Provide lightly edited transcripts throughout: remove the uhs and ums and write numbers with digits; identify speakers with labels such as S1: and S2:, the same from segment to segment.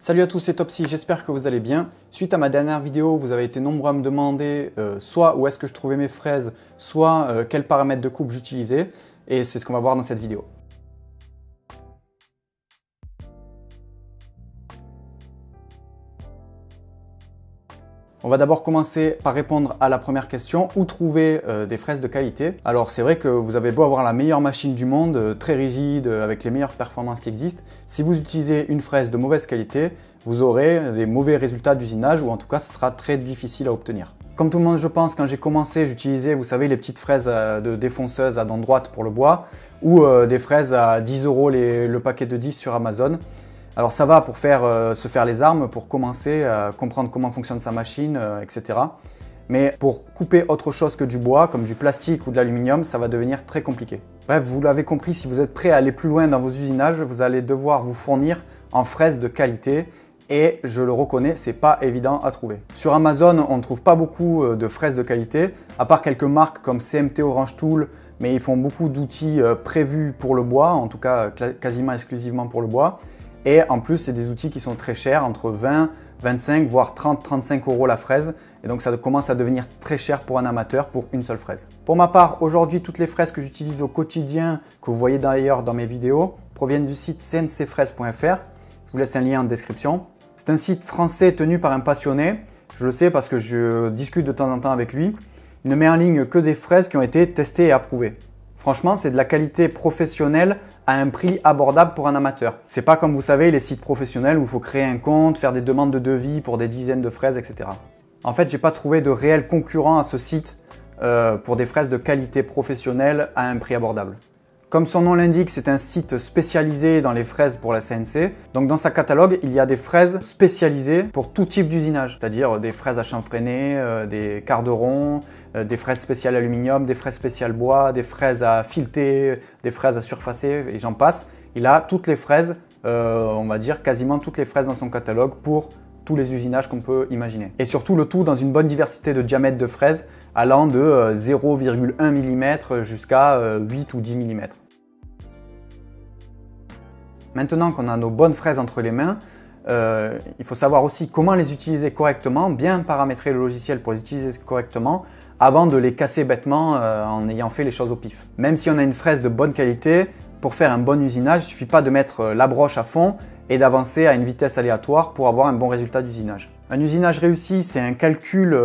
S1: Salut à tous, c'est Topsy, j'espère que vous allez bien. Suite à ma dernière vidéo, vous avez été nombreux à me demander soit où est-ce que je trouvais mes fraises, soit quels paramètres de coupe j'utilisais. Et c'est ce qu'on va voir dans cette vidéo. On va d'abord commencer par répondre à la première question, où trouver des fraises de qualité. Alors c'est vrai que vous avez beau avoir la meilleure machine du monde, très rigide, avec les meilleures performances qui existent. Si vous utilisez une fraise de mauvaise qualité, vous aurez des mauvais résultats d'usinage ou en tout cas ce sera très difficile à obtenir. Comme tout le monde je pense, quand j'ai commencé, j'utilisais, vous savez, les petites fraises de défonceuse à dents droites pour le bois ou des fraises à 10 € le paquet de 10 sur Amazon. Alors ça va pour se faire les armes, pour commencer à comprendre comment fonctionne sa machine, etc. Mais pour couper autre chose que du bois, comme du plastique ou de l'aluminium, ça va devenir très compliqué. Bref, vous l'avez compris, si vous êtes prêt à aller plus loin dans vos usinages, vous allez devoir vous fournir en fraises de qualité. Et je le reconnais, c'est pas évident à trouver. Sur Amazon, on ne trouve pas beaucoup de fraises de qualité, à part quelques marques comme CMT Orange Tool, mais ils font beaucoup d'outils prévus pour le bois, en tout cas quasiment exclusivement pour le bois. Et en plus, c'est des outils qui sont très chers, entre 20, 25, voire 30, 35 € la fraise. Et donc, ça commence à devenir très cher pour un amateur pour une seule fraise. Pour ma part, aujourd'hui, toutes les fraises que j'utilise au quotidien, que vous voyez d'ailleurs dans mes vidéos, proviennent du site cncfraises.fr. Je vous laisse un lien en description. C'est un site français tenu par un passionné. Je le sais parce que je discute de temps en temps avec lui. Il ne met en ligne que des fraises qui ont été testées et approuvées. Franchement, c'est de la qualité professionnelle à un prix abordable pour un amateur. C'est pas comme vous savez les sites professionnels où il faut créer un compte, faire des demandes de devis pour des dizaines de fraises, etc. En fait, j'ai pas trouvé de réel concurrent à ce site pour des fraises de qualité professionnelle à un prix abordable. Comme son nom l'indique, c'est un site spécialisé dans les fraises pour la CNC. Donc dans sa catalogue, il y a des fraises spécialisées pour tout type d'usinage, c'est-à-dire des fraises à chanfreiner, des quarts de rond, des fraises spéciales aluminium, des fraises spéciales bois, des fraises à fileter, des fraises à surfacer et j'en passe. Il a toutes les fraises, on va dire quasiment toutes les fraises dans son catalogue pour tous les usinages qu'on peut imaginer. Et surtout le tout dans une bonne diversité de diamètres de fraises allant de 0,1 mm jusqu'à 8 ou 10 mm. Maintenant qu'on a nos bonnes fraises entre les mains, il faut savoir aussi comment les utiliser correctement, bien paramétrer le logiciel pour les utiliser correctement avant de les casser bêtement en ayant fait les choses au pif. Même si on a une fraise de bonne qualité, pour faire un bon usinage, il ne suffit pas de mettre la broche à fond et d'avancer à une vitesse aléatoire pour avoir un bon résultat d'usinage. Un usinage réussi, c'est un calcul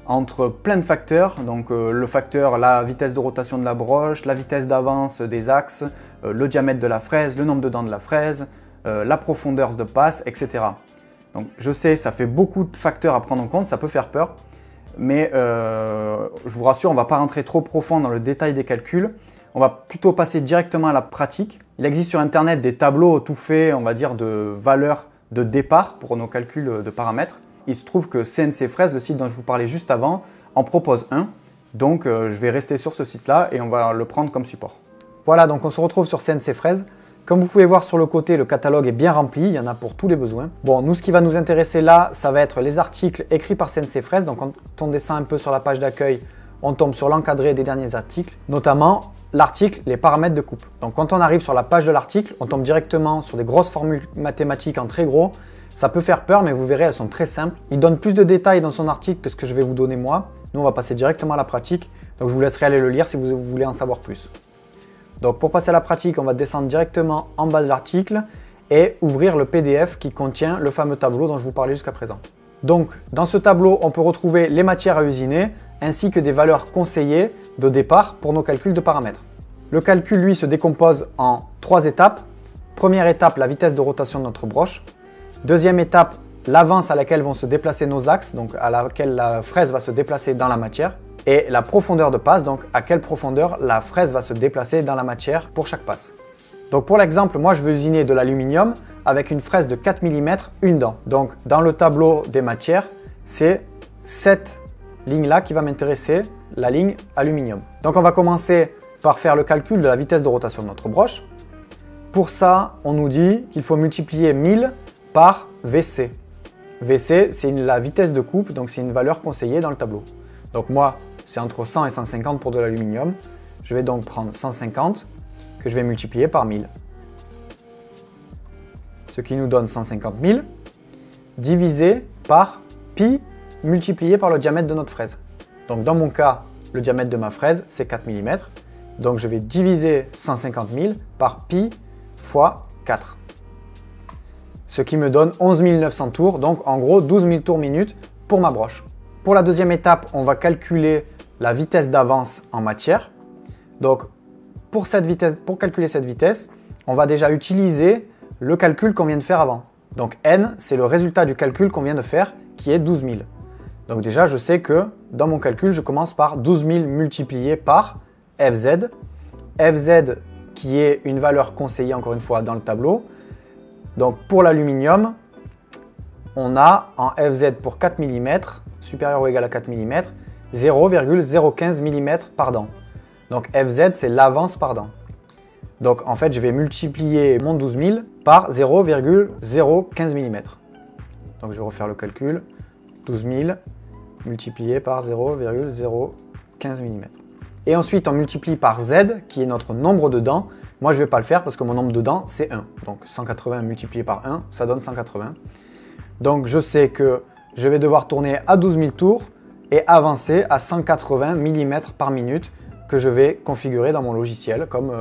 S1: entre plein de facteurs, donc le facteur, la vitesse de rotation de la broche, la vitesse d'avance des axes, le diamètre de la fraise, le nombre de dents de la fraise, la profondeur de passe, etc. Donc je sais, ça fait beaucoup de facteurs à prendre en compte, ça peut faire peur, mais je vous rassure, on ne va pas rentrer trop profond dans le détail des calculs. On va plutôt passer directement à la pratique. Il existe sur internet des tableaux tout faits, on va dire, de valeurs de départ pour nos calculs de paramètres. Il se trouve que CNC Fraises, le site dont je vous parlais juste avant, en propose un. Donc je vais rester sur ce site-là et on va le prendre comme support. Voilà, donc on se retrouve sur CNC Fraises. Comme vous pouvez voir sur le côté, le catalogue est bien rempli, il y en a pour tous les besoins. Bon, nous, ce qui va nous intéresser là, ça va être les articles écrits par CNC Fraises. Donc quand on descend un peu sur la page d'accueil, on tombe sur l'encadré des derniers articles, notamment l'article, les paramètres de coupe. Donc quand on arrive sur la page de l'article, on tombe directement sur des grosses formules mathématiques en très gros. Ça peut faire peur, mais vous verrez, elles sont très simples. Il donne plus de détails dans son article que ce que je vais vous donner moi. Nous, on va passer directement à la pratique. Donc je vous laisserai aller le lire si vous voulez en savoir plus. Donc pour passer à la pratique, on va descendre directement en bas de l'article et ouvrir le PDF qui contient le fameux tableau dont je vous parlais jusqu'à présent. Donc dans ce tableau, on peut retrouver les matières à usiner ainsi que des valeurs conseillées de départ pour nos calculs de paramètres. Le calcul, lui, se décompose en 3 étapes. Première étape, la vitesse de rotation de notre broche. Deuxième étape, l'avance à laquelle vont se déplacer nos axes, donc à laquelle la fraise va se déplacer dans la matière. Et la profondeur de passe, donc à quelle profondeur la fraise va se déplacer dans la matière pour chaque passe. Donc pour l'exemple, moi je veux usiner de l'aluminium avec une fraise de 4 mm, une dent. Donc dans le tableau des matières, c'est cette ligne-là qui va m'intéresser, la ligne aluminium. Donc on va commencer par faire le calcul de la vitesse de rotation de notre broche. Pour ça, on nous dit qu'il faut multiplier 1000 par VC. VC, c'est la vitesse de coupe, donc c'est une valeur conseillée dans le tableau. Donc moi, c'est entre 100 et 150 pour de l'aluminium. Je vais donc prendre 150 que je vais multiplier par 1000. Ce qui nous donne 150 000. divisé par pi multiplié par le diamètre de notre fraise. Donc dans mon cas, le diamètre de ma fraise, c'est 4 mm. Donc je vais diviser 150 000 par pi fois 4. Ce qui me donne 11 900 tours, donc en gros 12 000 tours minute pour ma broche. Pour la deuxième étape, on va calculer la vitesse d'avance en matière. Donc pour calculer cette vitesse, on va déjà utiliser le calcul qu'on vient de faire avant. Donc n, c'est le résultat du calcul qu'on vient de faire, qui est 12 000. Donc déjà, je sais que dans mon calcul, je commence par 12 000 multiplié par Fz. Fz qui est une valeur conseillée encore une fois dans le tableau. Donc pour l'aluminium, on a en Fz pour 4 mm, supérieur ou égal à 4 mm, 0,015 mm par dent. Donc Fz, c'est l'avance par dent. Donc en fait, je vais multiplier mon 12 000 par 0,015 mm. Donc je vais refaire le calcul. 12 000 multiplié par 0,015 mm. Et ensuite, on multiplie par Z, qui est notre nombre de dents. Moi, je ne vais pas le faire parce que mon nombre de dents, c'est 1. Donc 180 multiplié par 1, ça donne 180. Donc je sais que je vais devoir tourner à 12 000 tours et avancer à 180 mm par minute que je vais configurer dans mon logiciel, comme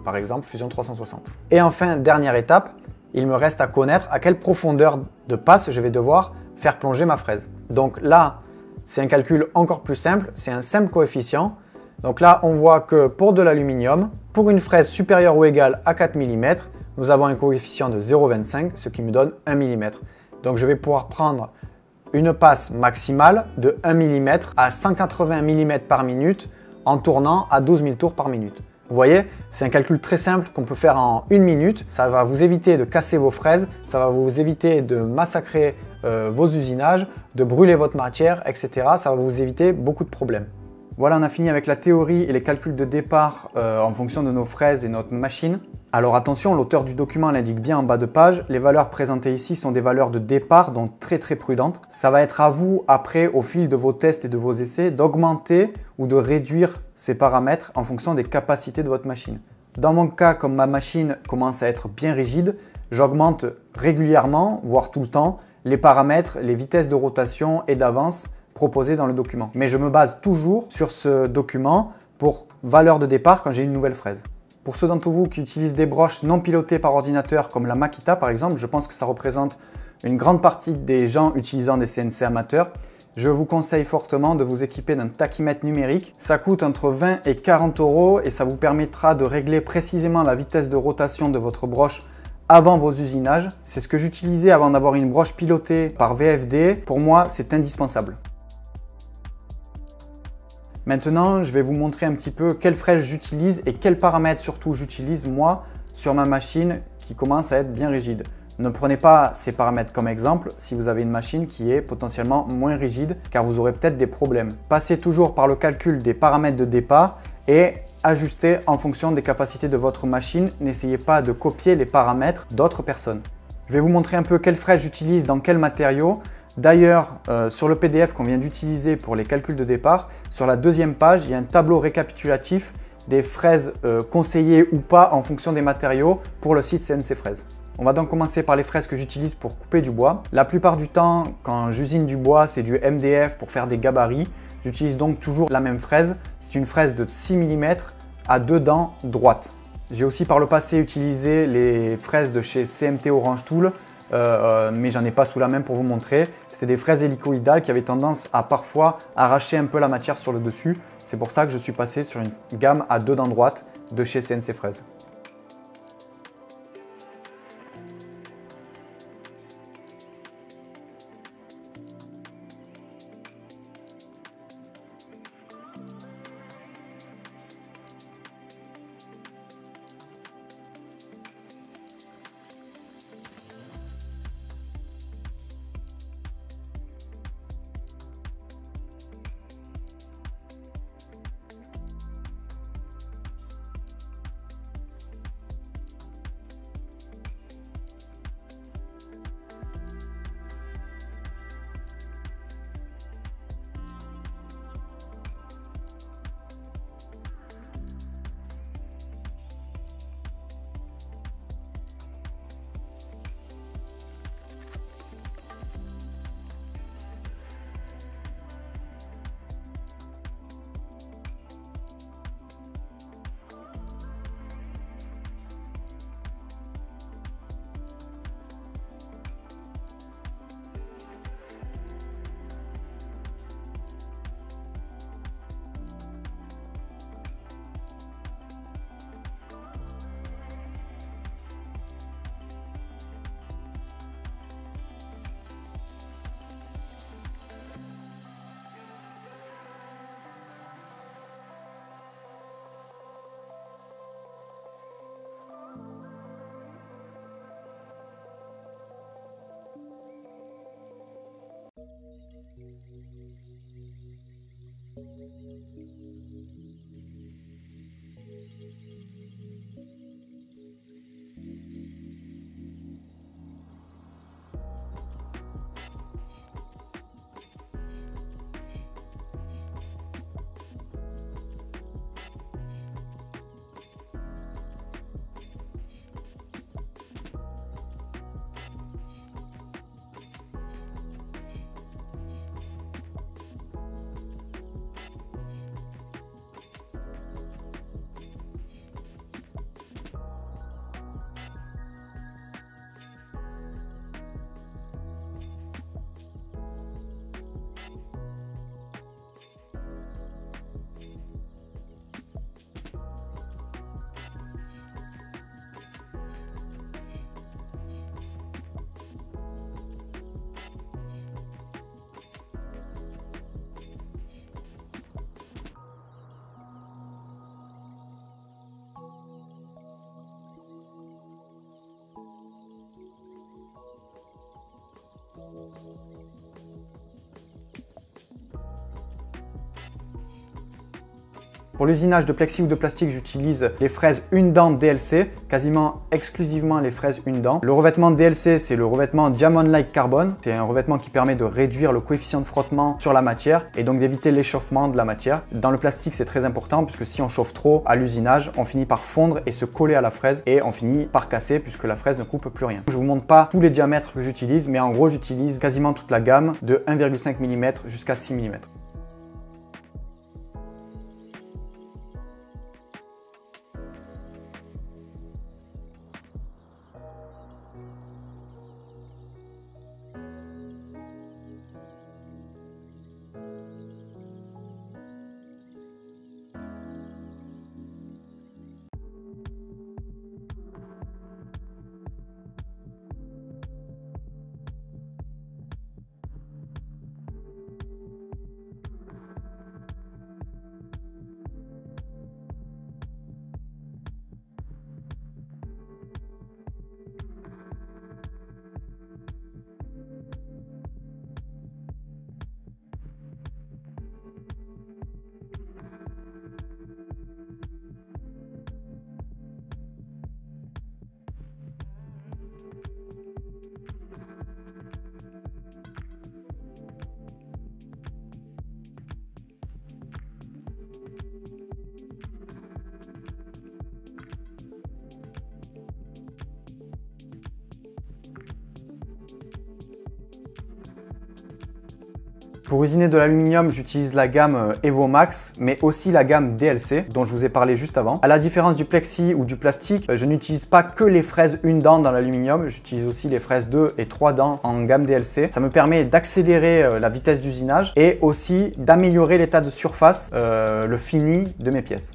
S1: par exemple Fusion 360. Et enfin, dernière étape, il me reste à connaître à quelle profondeur de passe je vais devoir faire plonger ma fraise. Donc là, c'est un calcul encore plus simple, c'est un simple coefficient. Donc là, on voit que pour de l'aluminium, pour une fraise supérieure ou égale à 4 mm, nous avons un coefficient de 0,25, ce qui me donne 1 mm. Donc je vais pouvoir prendre une passe maximale de 1 mm à 180 mm par minute en tournant à 12 000 tours par minute. Vous voyez, c'est un calcul très simple qu'on peut faire en 1 minute. Ça va vous éviter de casser vos fraises, ça va vous éviter de massacrer vos usinages, de brûler votre matière, etc. Ça va vous éviter beaucoup de problèmes. Voilà, on a fini avec la théorie et les calculs de départ en fonction de nos fraises et notre machine. Alors attention, l'auteur du document l'indique bien en bas de page, les valeurs présentées ici sont des valeurs de départ, donc très prudentes. Ça va être à vous, après, au fil de vos tests et de vos essais, d'augmenter ou de réduire ces paramètres en fonction des capacités de votre machine. Dans mon cas, comme ma machine commence à être bien rigide, j'augmente régulièrement, voire tout le temps, les paramètres, les vitesses de rotation et d'avance proposées dans le document. Mais je me base toujours sur ce document pour valeur de départ quand j'ai une nouvelle fraise. Pour ceux d'entre vous qui utilisent des broches non pilotées par ordinateur comme la Makita par exemple, je pense que ça représente une grande partie des gens utilisant des CNC amateurs. Je vous conseille fortement de vous équiper d'un tachymètre numérique. Ça coûte entre 20 et 40 € et ça vous permettra de régler précisément la vitesse de rotation de votre broche avant vos usinages. C'est ce que j'utilisais avant d'avoir une broche pilotée par VFD. Pour moi, c'est indispensable. Maintenant, je vais vous montrer un petit peu quelle fraise j'utilise et quels paramètres surtout j'utilise moi sur ma machine qui commence à être bien rigide. Ne prenez pas ces paramètres comme exemple si vous avez une machine qui est potentiellement moins rigide car vous aurez peut-être des problèmes. Passez toujours par le calcul des paramètres de départ et ajustez en fonction des capacités de votre machine. N'essayez pas de copier les paramètres d'autres personnes. Je vais vous montrer un peu quelle fraise j'utilise dans quel matériau. D'ailleurs, sur le PDF qu'on vient d'utiliser pour les calculs de départ, sur la deuxième page, il y a un tableau récapitulatif des fraises conseillées ou pas en fonction des matériaux pour le site CNC Fraises. On va donc commencer par les fraises que j'utilise pour couper du bois. La plupart du temps, quand j'usine du bois, c'est du MDF pour faire des gabarits. J'utilise donc toujours la même fraise. C'est une fraise de 6 mm à 2 dents droites. J'ai aussi par le passé utilisé les fraises de chez CMT Orange Tool. Mais j'en ai pas sous la main pour vous montrer. C'était des fraises hélicoïdales qui avaient tendance à parfois arracher un peu la matière sur le dessus. C'est pour ça que je suis passé sur une gamme à 2 dents droites de chez CNC Fraises. Pour l'usinage de plexi ou de plastique, j'utilise les fraises une dent DLC, quasiment exclusivement les fraises une dent. Le revêtement DLC, c'est le revêtement Diamond-like Carbon. C'est un revêtement qui permet de réduire le coefficient de frottement sur la matière et donc d'éviter l'échauffement de la matière. Dans le plastique, c'est très important puisque si on chauffe trop à l'usinage, on finit par fondre et se coller à la fraise et on finit par casser puisque la fraise ne coupe plus rien. Je vous montre pas tous les diamètres que j'utilise, mais en gros, j'utilise quasiment toute la gamme de 1,5 mm jusqu'à 6 mm. Pour usiner de l'aluminium, j'utilise la gamme EvoMax, mais aussi la gamme DLC, dont je vous ai parlé juste avant. À la différence du plexi ou du plastique, je n'utilise pas que les fraises une dent dans l'aluminium, j'utilise aussi les fraises 2 et 3 dents en gamme DLC. Ça me permet d'accélérer la vitesse d'usinage et aussi d'améliorer l'état de surface, le fini de mes pièces.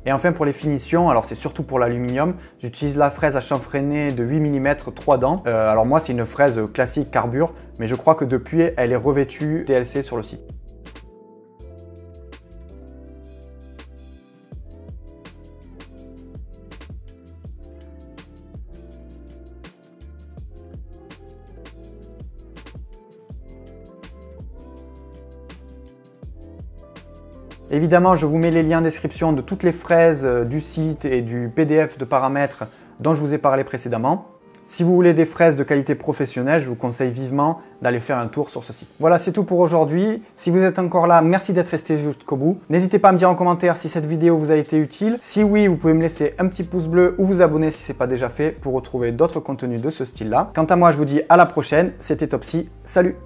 S1: Et enfin pour les finitions, alors c'est surtout pour l'aluminium, j'utilise la fraise à chanfreiner de 8 mm 3 dents. Alors moi c'est une fraise classique carbure, mais je crois que depuis elle est revêtue TLC sur le site. Évidemment, je vous mets les liens en description de toutes les fraises du site et du PDF de paramètres dont je vous ai parlé précédemment. Si vous voulez des fraises de qualité professionnelle, je vous conseille vivement d'aller faire un tour sur ce site. Voilà, c'est tout pour aujourd'hui. Si vous êtes encore là, merci d'être resté jusqu'au bout. N'hésitez pas à me dire en commentaire si cette vidéo vous a été utile. Si oui, vous pouvez me laisser un petit pouce bleu ou vous abonner si ce n'est pas déjà fait pour retrouver d'autres contenus de ce style-là. Quant à moi, je vous dis à la prochaine. C'était Topsy. Salut!